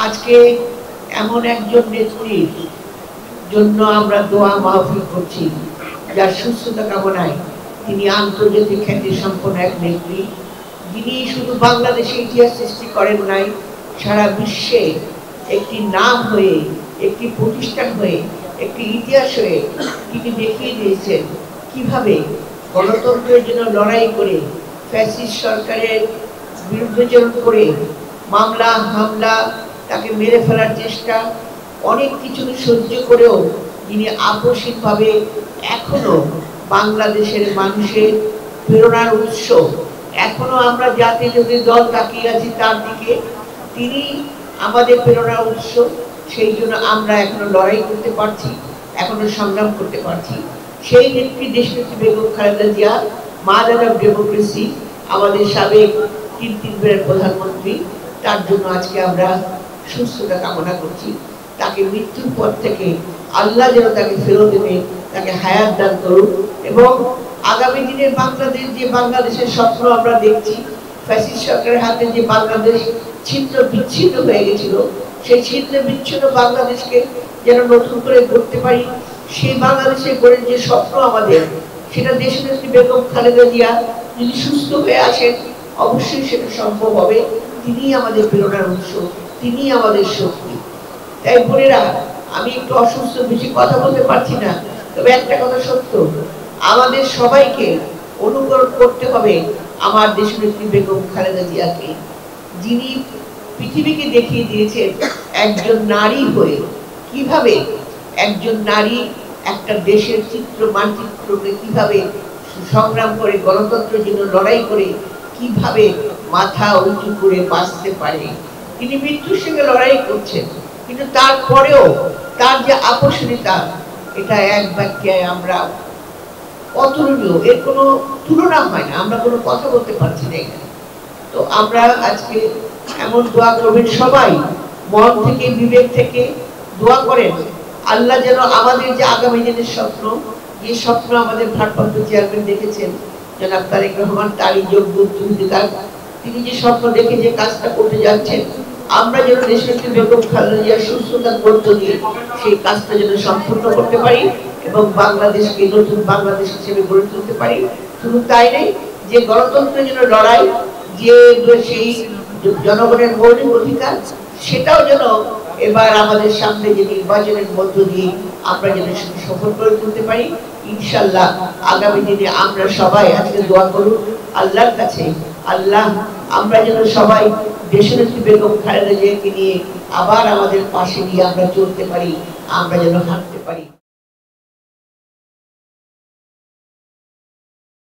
আজকে এমন একজন নেত্রীর জন্য আমরা দোয়া মাহফিল করছি, যার সুস্থতা কামনায় তিনি আন্তর্জাতিক খ্যাতি সম্পন্ন এক নেত্রী, যিনি শুধু বাংলাদেশে ইতিহাস সৃষ্টি করেন নাই, সারা বিশ্বে একটি নাম হয়ে, একটি প্রতিষ্ঠান হয়ে, একটি ইতিহাস হয়ে তিনি দেখিয়ে দিয়েছেন কিভাবে গণতন্ত্রের জন্য লড়াই করে ফ্যাসিস্ট সরকারের বিরুদ্ধাচরণ করে মামলা হামলা, তাকে মেরে ফেলার চেষ্টা, অনেক কিছু সহ্য করেও তিনি আকস্মিকভাবে এখনো বাংলাদেশের মানুষের প্রেরণার উৎস। এখনো আমরা জাতীয় দল তাকিয়ে আছি তার দিকে, তিনি আমাদের প্রেরণার উৎস। সেই জন্য আমরা এখনো লড়াই করতে পারছি, এখনো সংগ্রাম করতে পারছি। সেই নেত্রী দেশনেত্রী Begum Khaleda Zia, mother of democracy, আমাদের সাবেক তিনবারের প্রধানমন্ত্রী, তার জন্য আজকে আমরা সুস্থতা কামনা করছি। তাকে মৃত্যুর পর থেকে আল্লাহ যেন তাকে ফেরত দেবে, তাকে হায়াত দান করুক, এবং আগামী দিনের বাংলাদেশ, যে বাংলাদেশের স্বপ্ন আমরা দেখছি, ফ্যাসিস্ট সরকারের হাতে যে বাংলাদেশ ছিন্ন বিচ্ছিন্ন হয়ে গেছিল, সেই ছিন্ন বিচ্ছিন্ন বাংলাদেশকে যেন নতুন করে গড়তে পারি। সেই বাংলাদেশের গড়ে যে স্বপ্ন আমাদের, সেটা দেশনেত্রী বেগম খালেদা জিয়া যদি সুস্থ হয়ে আসেন, অবশ্যই সেটা সম্ভব হবে। তিনি আমাদের প্রেরণার উৎস, তিনি আমাদের শক্তি। তাই বোনেরা, আমি একটু অসুস্থ, বেশি কথা বলতে পারছি না, তবে একটা কথা সত্য, আমাদের সবাইকে অনুকরণ করতে হবে আমার দেশনেত্রী বেগম খালেদা জিয়াকে, যিনি পৃথিবীকে দেখিয়ে দিয়েছেন একজন নারী হয়ে কিভাবে একজন নারী একটা দেশের চিত্র মানচিত্রকে কিভাবে সংগ্রাম করে, গণতন্ত্রের জন্য লড়াই করে কিভাবে মাথা উঁচু করে বাঁচতে পারে। তিনি মৃত্যুর সঙ্গে লড়াই করছেন, কিন্তু তারপরেও তার যে আকর্ষণীয়তা, এটা এক বাক্যে আমরা অতুলনীয়, এর কোনো তুলনা হয় না। আমরা কোনো কথা বলতে পারছি না এখানে। তো আমরা আজকে এমন দোয়া করবেন, সবাই মন থেকে, বিবেক থেকে দোয়া করেন, আল্লাহ যেন আমাদের যে আগামী দিনের স্বপ্ন, যে স্বপ্ন আমাদের ভারপ্রাপ্ত চেয়ারম্যান দেখেছেন জনাব তারেক রহমান, তারই যোগ্য উত্তরাধিকার, তিনি যে স্বপ্ন দেখে যে কাজটা করতে যাচ্ছেন, আমরা যেন দেশনেত্রী বেগম খালেদা জিয়ার সুস্থতার মধ্য দিয়ে সেই কাজটা যেন সম্পূর্ণ করতে পারি এবং বাংলাদেশকে নতুন বাংলাদেশ হিসেবে গড়ে তুলতে পারি। শুধু তাই নেই, যে গণতন্ত্রের জন্য লড়াই, যে সেই জনগণের মৌলিক অধিকার, সেটাও যেন এবার আমাদের সামনে যে নির্বাচনের মধ্য দিয়ে আমরা যেন সফল করে তুলতে পারি। ইনশাল্লাহ আগামী দিনে আমরা সবাই আজকে দোয়া করুন আল্লাহর কাছে, আল্লাহ আমরা যেন সবাই দেশনেত্রী বেগম খালেদা জিয়াকে নিয়ে আবার আমাদের পাশে নিয়ে আমরা চলতে পারি, আমরা যেন হাঁটতে পারি।